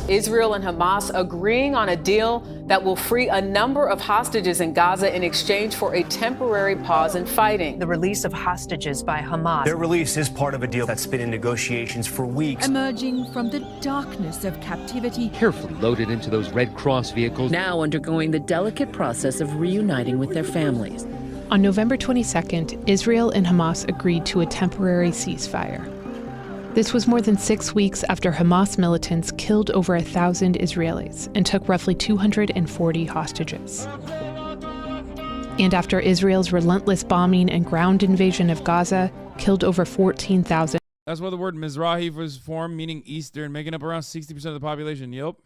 Israel and Hamas agreeing on a deal that will free a number of hostages in Gaza in exchange for a temporary pause in fighting. The release of hostages by Hamas. Their release is part of a deal that's been in negotiations for weeks. Emerging from the darkness of captivity. Carefully loaded into those Red Cross vehicles. Now undergoing the delicate process of reuniting with their families. On November 22nd, Israel and Hamas agreed to a temporary ceasefire. This was more than 6 weeks after Hamas militants killed over 1,000 Israelis and took roughly 240 hostages. And after Israel's relentless bombing and ground invasion of Gaza killed over 14,000. That's where the word Mizrahi was formed, meaning Eastern, making up around 60% of the population. Yep.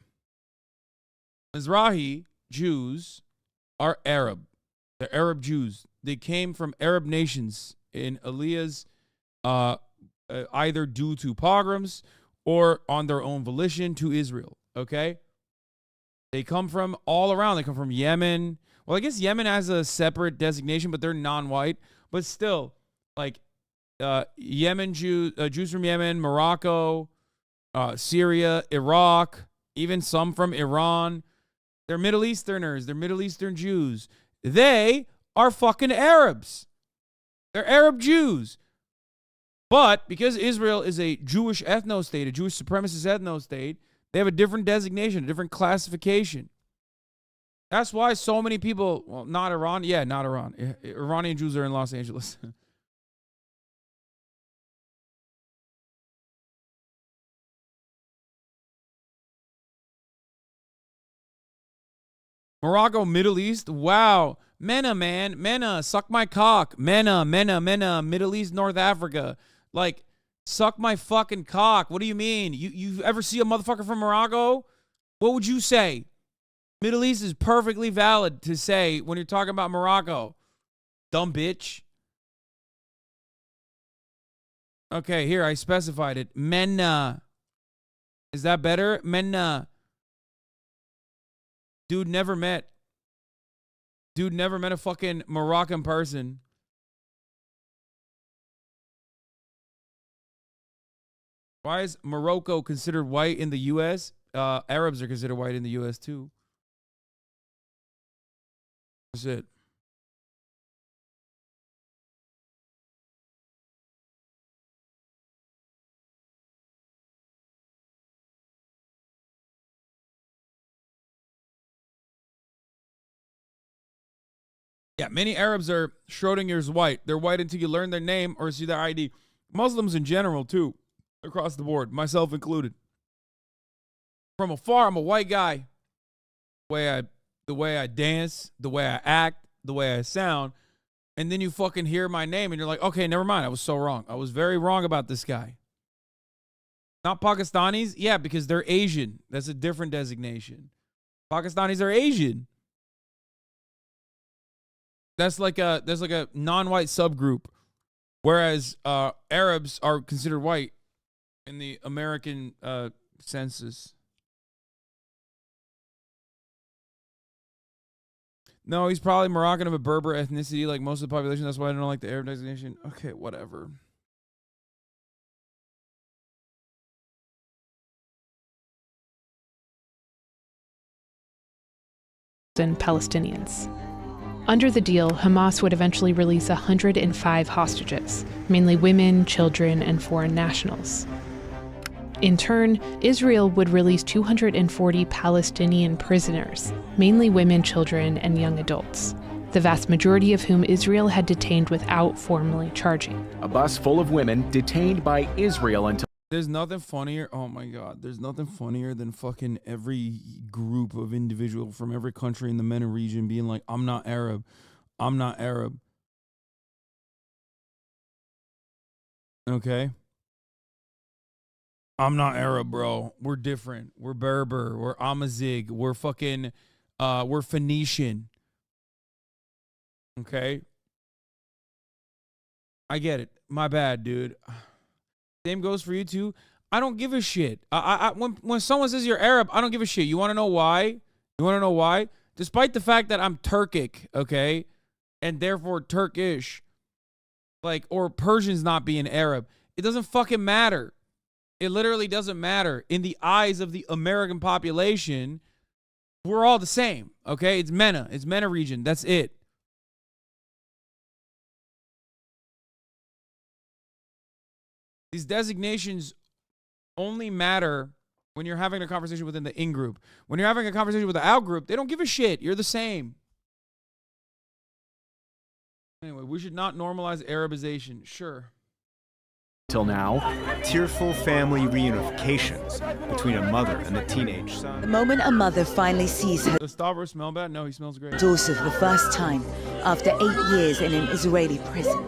Mizrahi Jews are Arab. They're Arab Jews. They came from Arab nations in Aliyah's either due to pogroms or on their own volition to Israel, okay? They come from all around. They come from Yemen. Well, I guess Yemen has a separate designation, but they're non-white. But still, like Yemen Jews from Yemen, Morocco, Syria, Iraq, even some from Iran. They're Middle Easterners. They're Middle Eastern Jews. They are fucking Arabs. They're Arab Jews. But because Israel is a Jewish ethno-state, a Jewish supremacist ethno-state, they have a different designation, a different classification. That's why so many people, well, not Iran. Yeah, not Iran. Iranian Jews are in Los Angeles. Morocco, Middle East. Wow. Mena, man. Mena, suck my cock. Mena, Middle East, North Africa. Like, suck my fucking cock. What do you mean? You ever see a motherfucker from Morocco? What would you say? Middle East is perfectly valid to say when you're talking about Morocco. Dumb bitch. Okay, here, I specified it. Mena. Is that better? Mena. Dude never met a fucking Moroccan person. Why is Morocco considered white in the U.S.? Arabs are considered white in the U.S. too. That's it. Yeah, many Arabs are Schrodinger's white. They're white until you learn their name or see their ID. Muslims in general, too, across the board, myself included. From afar, I'm a white guy. The way I dance, the way I act, the way I sound. And then you fucking hear my name and you're like, okay, never mind. I was so wrong. I was very wrong about this guy. Not Pakistanis? Yeah, because they're Asian. That's a different designation. Pakistanis are Asian. That's like a non-white subgroup, whereas Arabs are considered white in the American census. No, he's probably Moroccan of a Berber ethnicity, like most of the population. That's why I don't like the Arab designation. Okay, whatever. And Palestinians. Under the deal, Hamas would eventually release 105 hostages, mainly women, children, and foreign nationals. In turn, Israel would release 240 Palestinian prisoners, mainly women, children, and young adults, the vast majority of whom Israel had detained without formally charging. A bus full of women detained by Israel until... There's nothing funnier. Oh my God. There's nothing funnier than fucking every group of individual from every country in the MENA region being like, I'm not Arab. I'm not Arab. Okay. I'm not Arab, bro. We're different. We're Berber. We're Amazigh. We're fucking, we're Phoenician. Okay. I get it. My bad, dude. Same goes for you too. I don't give a shit. When someone says you're Arab, I don't give a shit. You want to know why? You want to know why? Despite the fact that I'm Turkic, okay, and therefore Turkish, like, or Persians not being Arab, it doesn't fucking matter. It literally doesn't matter. In the eyes of the American population, we're all the same, okay? It's MENA. It's MENA region. That's it. These designations only matter when you're having a conversation within the in-group. When you're having a conversation with the out-group, they don't give a shit. You're the same. Anyway, we should not normalize Arabization. Sure. Till now, Tearful family reunifications between a mother and a teenage son. The moment a mother finally sees her Does Stavros smell bad? No, he smells great. daughter for the first time after 8 years in an Israeli prison.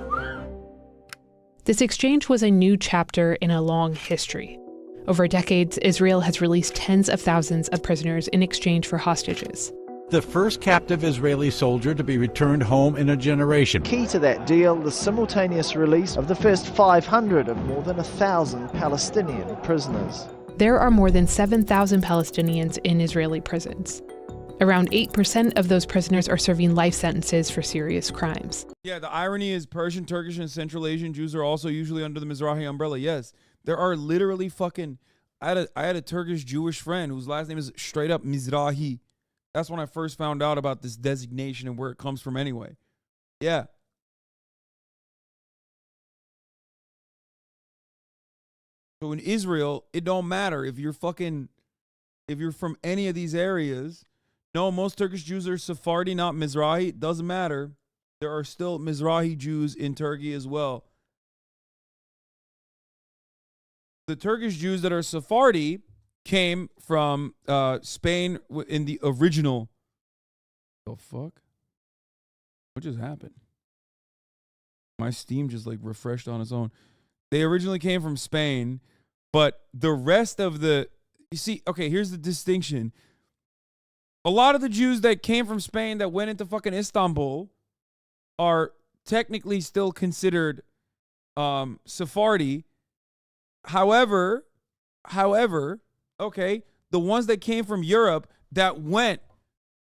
This exchange was a new chapter in a long history. Over decades, Israel has released tens of thousands of prisoners in exchange for hostages. The first captive Israeli soldier to be returned home in a generation. Key to that deal, the simultaneous release of the first 500 of more than 1,000 Palestinian prisoners. There are more than 7,000 Palestinians in Israeli prisons. Around 8% of those prisoners are serving life sentences for serious crimes. Yeah, the irony is Persian, Turkish, and Central Asian Jews are also usually under the Mizrahi umbrella. Yes, there are literally fucking... I had a Turkish Jewish friend whose last name is straight up Mizrahi. That's when I first found out about this designation and where it comes from anyway. Yeah. So in Israel, it don't matter if you're from any of these areas. No, most Turkish Jews are Sephardi, not Mizrahi. It doesn't matter. There are still Mizrahi Jews in Turkey as well. The Turkish Jews that are Sephardi came from Spain in the original. The fuck? What just happened? My Steam just like refreshed on its own. They originally came from Spain, but the rest of the... You see, okay, here's the distinction. A lot of the Jews that came from Spain that went into fucking Istanbul are technically still considered Sephardi. However, okay, the ones that came from Europe that went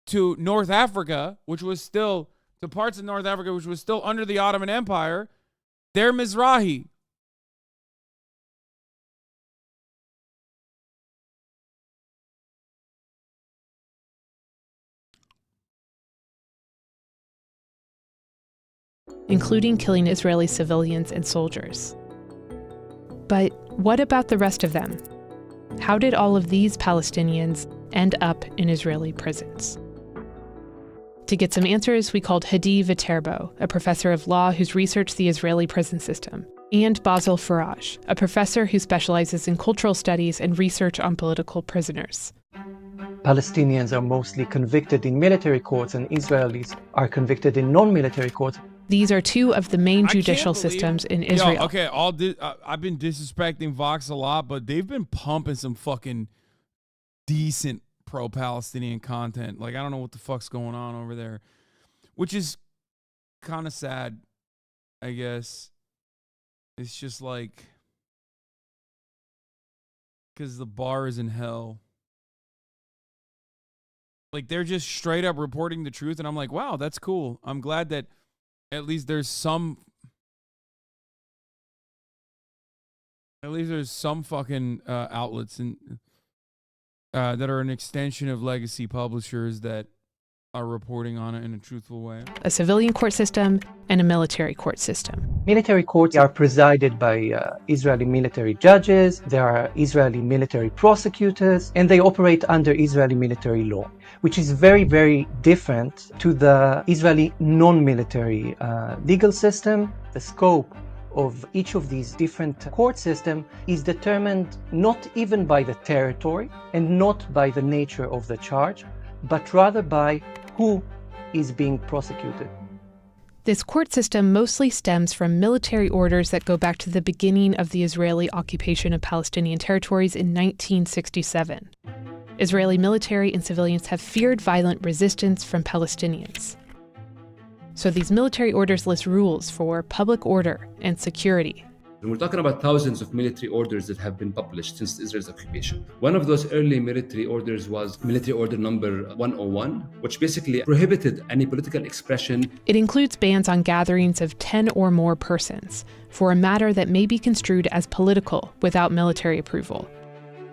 to North Africa, which was still, to parts of North Africa, which was still under the Ottoman Empire, they're Mizrahi. Including killing Israeli civilians and soldiers. But what about the rest of them? How did all of these Palestinians end up in Israeli prisons? To get some answers, we called Hadi Viterbo, a professor of law who's researched the Israeli prison system, and Basil Faraj, a professor who specializes in cultural studies and research on political prisoners. Palestinians are mostly convicted in military courts and Israelis are convicted in non-military courts. These are two of the main judicial systems in Israel. Yo, okay, I've been disrespecting Vox a lot, but they've been pumping some fucking decent pro-Palestinian content. Like, I don't know what the fuck's going on over there, which is kind of sad, I guess. It's just like, because the bar is in hell. Like, they're just straight up reporting the truth, and I'm like, wow, that's cool. I'm glad that at least there's some fucking outlets that are an extension of legacy publishers that are reporting on it in a truthful way. A civilian court system and a military court system. Military courts are presided by Israeli military judges, there are Israeli military prosecutors, and they operate under Israeli military law, which is very, very different to the Israeli non-military legal system. The scope of each of these different court systems is determined not even by the territory and not by the nature of the charge, but rather by who is being prosecuted. This court system mostly stems from military orders that go back to the beginning of the Israeli occupation of Palestinian territories in 1967. Israeli military and civilians have feared violent resistance from Palestinians. So these military orders list rules for public order and security. And we're talking about thousands of military orders that have been published since Israel's occupation. One of those early military orders was Military Order number 101, which basically prohibited any political expression. It includes bans on gatherings of 10 or more persons for a matter that may be construed as political without military approval.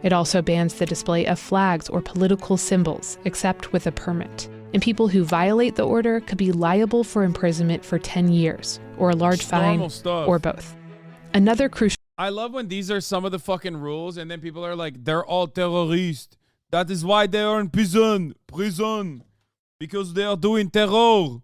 It also bans the display of flags or political symbols, except with a permit. And people who violate the order could be liable for imprisonment for 10 years, or a large fine, or both. Another crucial... I love when these are some of the fucking rules, and then people are like, they're all terrorists. That is why they are in prison, because they are doing terror.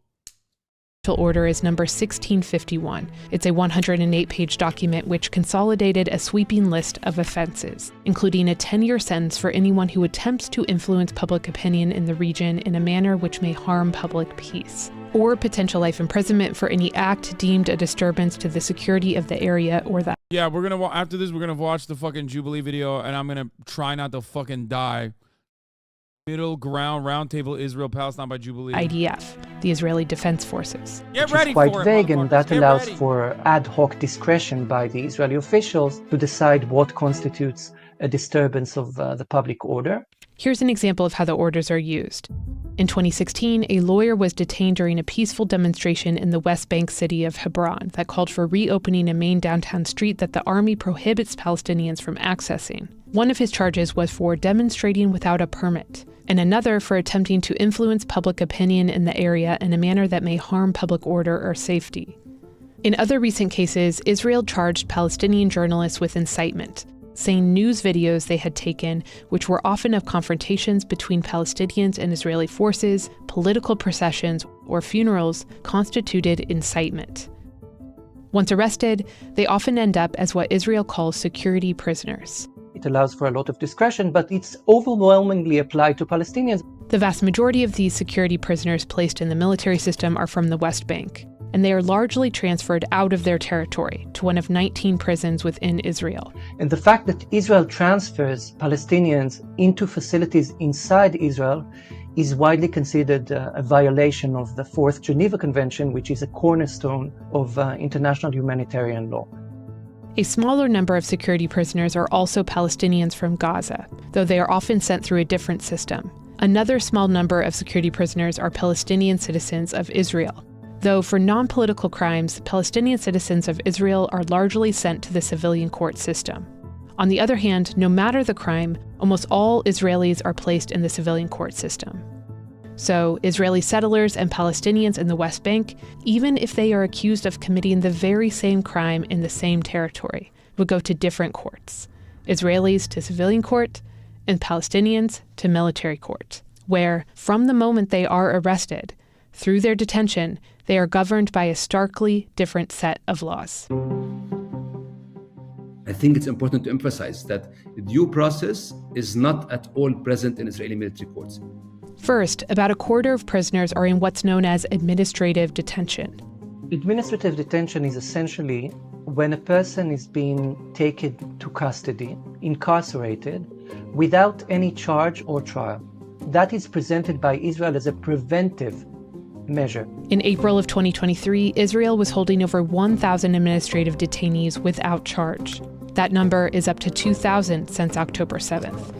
Order is number 1651. It's a 108-page document which consolidated a sweeping list of offenses, including a 10-year sentence for anyone who attempts to influence public opinion in the region in a manner which may harm public peace, or potential life imprisonment for any act deemed a disturbance to the security of the area or the... Yeah, we're gonna after this, we're gonna watch the fucking Jubilee video, and I'm gonna try not to fucking die. Middle Ground Roundtable Israel Palestine by Jubilee. IDF, the Israeli Defense Forces. Get ready for it, quite vague, and that allows for ad hoc discretion by the Israeli officials to decide what constitutes a disturbance of the public order. Here's an example of how the orders are used. In 2016, a lawyer was detained during a peaceful demonstration in the West Bank city of Hebron that called for reopening a main downtown street that the army prohibits Palestinians from accessing. One of his charges was for demonstrating without a permit, and another for attempting to influence public opinion in the area in a manner that may harm public order or safety. In other recent cases, Israel charged Palestinian journalists with incitement, saying news videos they had taken, which were often of confrontations between Palestinians and Israeli forces, political processions, or funerals, constituted incitement. Once arrested, they often end up as what Israel calls security prisoners. It allows for a lot of discretion, but it's overwhelmingly applied to Palestinians. The vast majority of these security prisoners placed in the military system are from the West Bank, and they are largely transferred out of their territory to one of 19 prisons within Israel. And the fact that Israel transfers Palestinians into facilities inside Israel is widely considered a violation of the Fourth Geneva Convention, which is a cornerstone of international humanitarian law. A smaller number of security prisoners are also Palestinians from Gaza, though they are often sent through a different system. Another small number of security prisoners are Palestinian citizens of Israel, though for non-political crimes, Palestinian citizens of Israel are largely sent to the civilian court system. On the other hand, no matter the crime, almost all Israelis are placed in the civilian court system. So, Israeli settlers and Palestinians in the West Bank, even if they are accused of committing the very same crime in the same territory, would go to different courts. Israelis to civilian court, and Palestinians to military court, where, from the moment they are arrested, through their detention, they are governed by a starkly different set of laws. I think it's important to emphasize that due process is not at all present in Israeli military courts. First, about a quarter of prisoners are in what's known as administrative detention. Administrative detention is essentially when a person is being taken to custody, incarcerated, without any charge or trial. That is presented by Israel as a preventive measure. In April of 2023, Israel was holding over 1,000 administrative detainees without charge. That number is up to 2,000 since October 7th.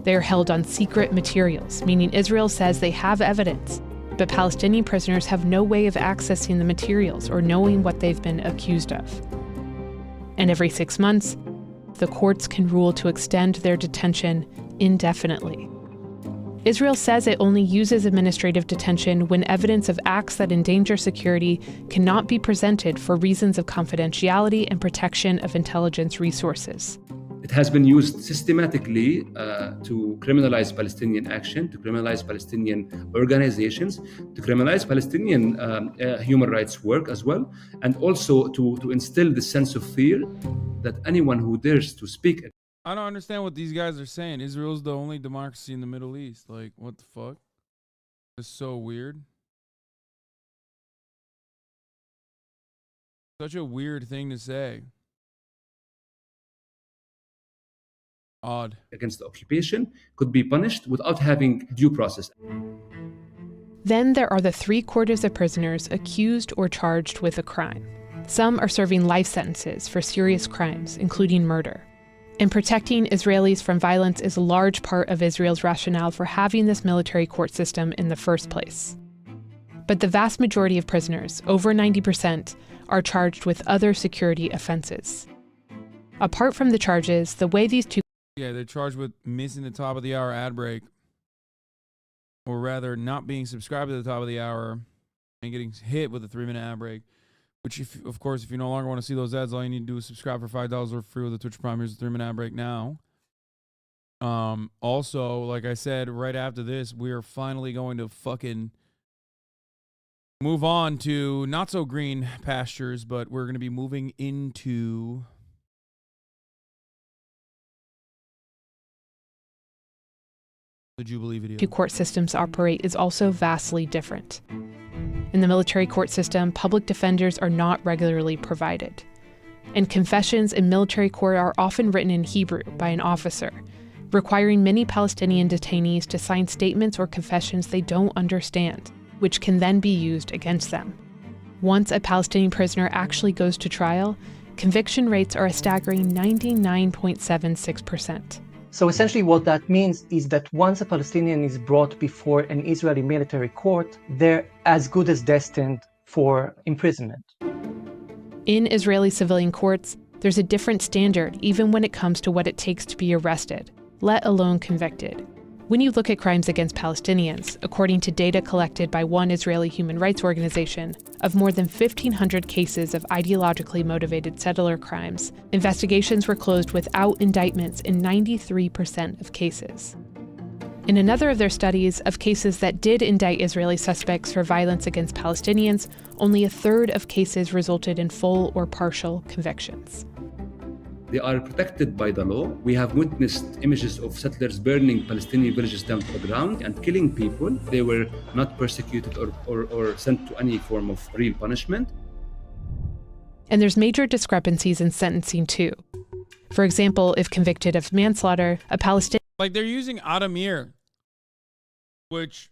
They are held on secret materials, meaning Israel says they have evidence, but Palestinian prisoners have no way of accessing the materials or knowing what they've been accused of. And every 6 months, the courts can rule to extend their detention indefinitely. Israel says it only uses administrative detention when evidence of acts that endanger security cannot be presented for reasons of confidentiality and protection of intelligence resources. It has been used systematically to criminalize Palestinian action, to criminalize Palestinian organizations, to criminalize Palestinian human rights work as well, and also to instill the sense of fear that anyone who dares to speak. I don't understand what these guys are saying. Israel's the only democracy in the Middle East. Like, what the fuck? It's so weird. Such a weird thing to say. Odd. Against the occupation could be punished without having due process. Then there are the 3/4 of prisoners accused or charged with a crime. Some are serving life sentences for serious crimes, including murder. And protecting Israelis from violence is a large part of Israel's rationale for having this military court system in the first place. But the vast majority of prisoners, over 90%, are charged with other security offenses. Apart from the charges, the way these two... Yeah, they're charged with missing the top of the hour ad break. Or rather, not being subscribed to the top of the hour and getting hit with a 3-minute ad break. Which, of course, if you no longer want to see those ads, all you need to do is subscribe for $5 or free with the Twitch Prime. Here's a 3-minute ad break now. Also, like I said, right after this, we are finally going to fucking move on to not so green pastures, but we're going to be moving into the Jubilee video. Two court systems operate is also vastly different. In the military court system, public defenders are not regularly provided. And confessions in military court are often written in Hebrew by an officer, requiring many Palestinian detainees to sign statements or confessions they don't understand, which can then be used against them. Once a Palestinian prisoner actually goes to trial, conviction rates are a staggering 99.76%. So essentially what that means is that once a Palestinian is brought before an Israeli military court, they're as good as destined for imprisonment. In Israeli civilian courts, there's a different standard even when it comes to what it takes to be arrested, let alone convicted. When you look at crimes against Palestinians, according to data collected by one Israeli human rights organization, of more than 1,500 cases of ideologically motivated settler crimes, investigations were closed without indictments in 93% of cases. In another of their studies of cases that did indict Israeli suspects for violence against Palestinians, only a third of cases resulted in full or partial convictions. They are protected by the law. We have witnessed images of settlers burning Palestinian villages down to the ground and killing people. They were not persecuted or sent to any form of real punishment. And there's major discrepancies in sentencing too. For example, if convicted of manslaughter, a Palestinian... Like they're using Adamir, which...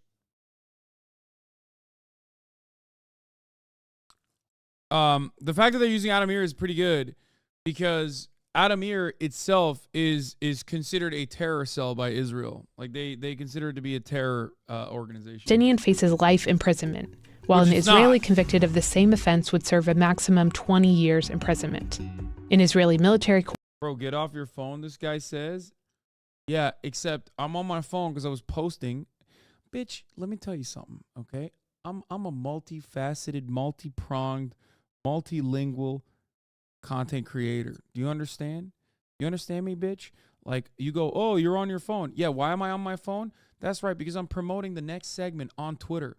the fact that they're using Adamir is pretty good because Adamir itself is considered a terror cell by Israel. Like they consider it to be a terror organization. Palestinian faces life imprisonment, while an Israeli convicted of the same offense would serve a maximum 20 years imprisonment. In Israeli military court... Bro, get off your phone, this guy says. Yeah, except I'm on my phone because I was posting. Bitch, let me tell you something, okay? I'm a multifaceted, multi-pronged, multilingual content creator. Do you understand? You understand me, bitch? Like, you go, oh, you're on your phone. Yeah, why am I on my phone? That's right, because I'm promoting the next segment on Twitter.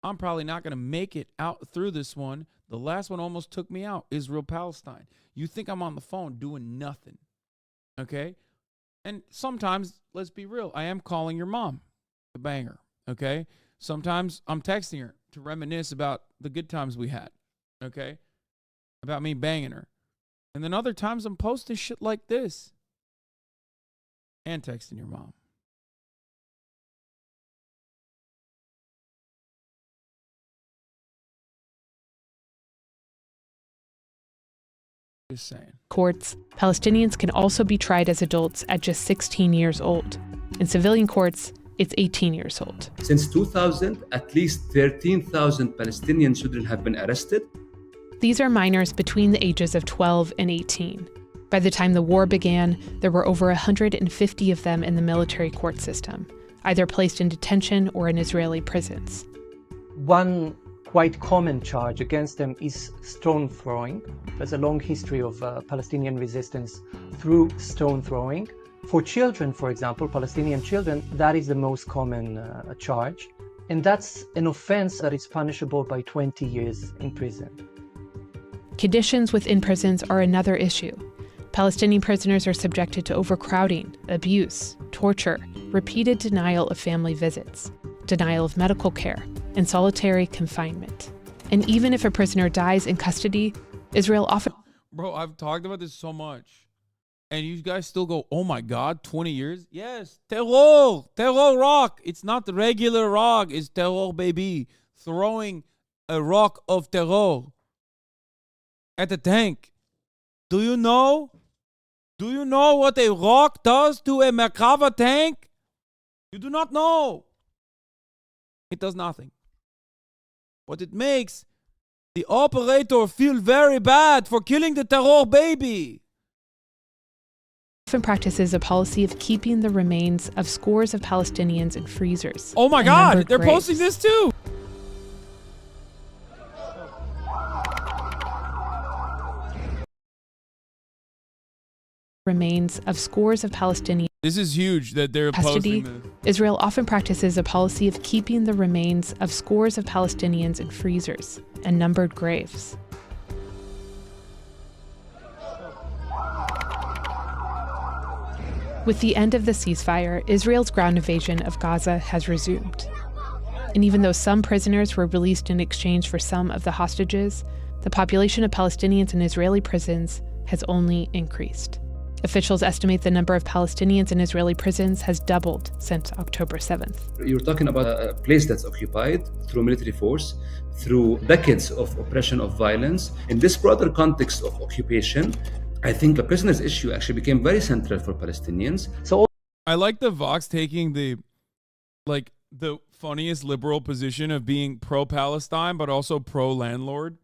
I'm probably not going to make it out through this one. The last one almost took me out, Israel-Palestine. You think I'm on the phone doing nothing, okay? And sometimes, let's be real, I am calling your mom to bang her, okay? Sometimes I'm texting her to reminisce about the good times we had, okay? About me banging her. And then other times I'm posting shit like this. And texting your mom. Just saying. Courts, Palestinians can also be tried as adults at just 16 years old. In civilian courts, it's 18 years old. Since 2000, at least 13,000 Palestinian children have been arrested. These are minors between the ages of 12 and 18. By the time the war began, there were over 150 of them in the military court system, either placed in detention or in Israeli prisons. One quite common charge against them is stone throwing. There's a long history of Palestinian resistance through stone throwing. For children, for example, Palestinian children, that is the most common charge. And that's an offense that is punishable by 20 years in prison. Conditions within prisons are another issue. Palestinian prisoners are subjected to overcrowding, abuse, torture, repeated denial of family visits, denial of medical care, and solitary confinement. And even if a prisoner dies in custody, Israel often... Bro, I've talked about this so much. And you guys still go, oh my God, 20 years? Yes, terror rock. It's not the regular rock, it's terror, baby. Throwing a rock of terror at the tank. Do you know? Do you know what a rock does to a Merkava tank? You do not know. It does nothing. But it makes the operator feel very bad for killing the terror baby. Often practices a policy of keeping the remains of scores of Palestinians in freezers. Oh my God, they're posting this too. Remains of scores of Palestinians. This is huge that they're custody. posting this. Israel often practices a policy of keeping the remains of scores of Palestinians in freezers and numbered graves. With the end of the ceasefire, Israel's ground invasion of Gaza has resumed. And even though some prisoners were released in exchange for some of the hostages, the population of Palestinians in Israeli prisons has only increased. Officials estimate the number of Palestinians in Israeli prisons has doubled since October 7th. You're talking about a place that's occupied through military force, through decades of oppression, of violence. In this broader context of occupation, I think the prisoners issue actually became very central for Palestinians. So I like the Vox taking the funniest liberal position of being pro-Palestine, but also pro-landlord.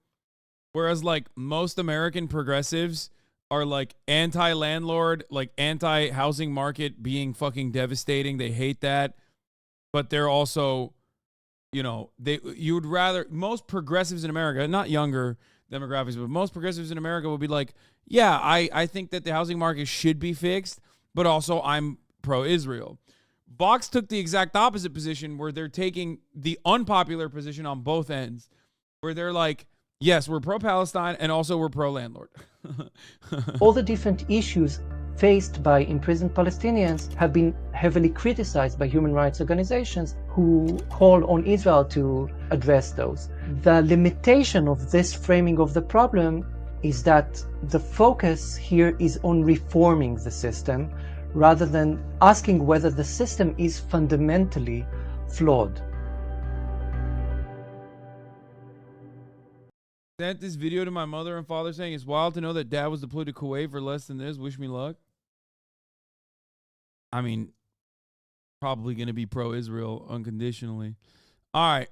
Whereas like most American progressives are like anti-landlord, like anti-housing market being fucking devastating. They hate that. But they're also, you would rather, most progressives in America, not younger demographics, but most progressives in America would be like, yeah, I think that the housing market should be fixed, but also I'm pro-Israel. Vox took the exact opposite position where they're taking the unpopular position on both ends, where they're like, yes, we're pro-Palestine and also we're pro-landlord. all the different issues faced by imprisoned Palestinians have been heavily criticized by human rights organizations who call on Israel to address those. The limitation of this framing of the problem is that the focus here is on reforming the system rather than asking whether the system is fundamentally flawed. Sent this video to my mother and father saying it's wild to know that dad was deployed to Kuwait for less than this. Wish me luck. I mean, probably going to be pro-Israel unconditionally. All right.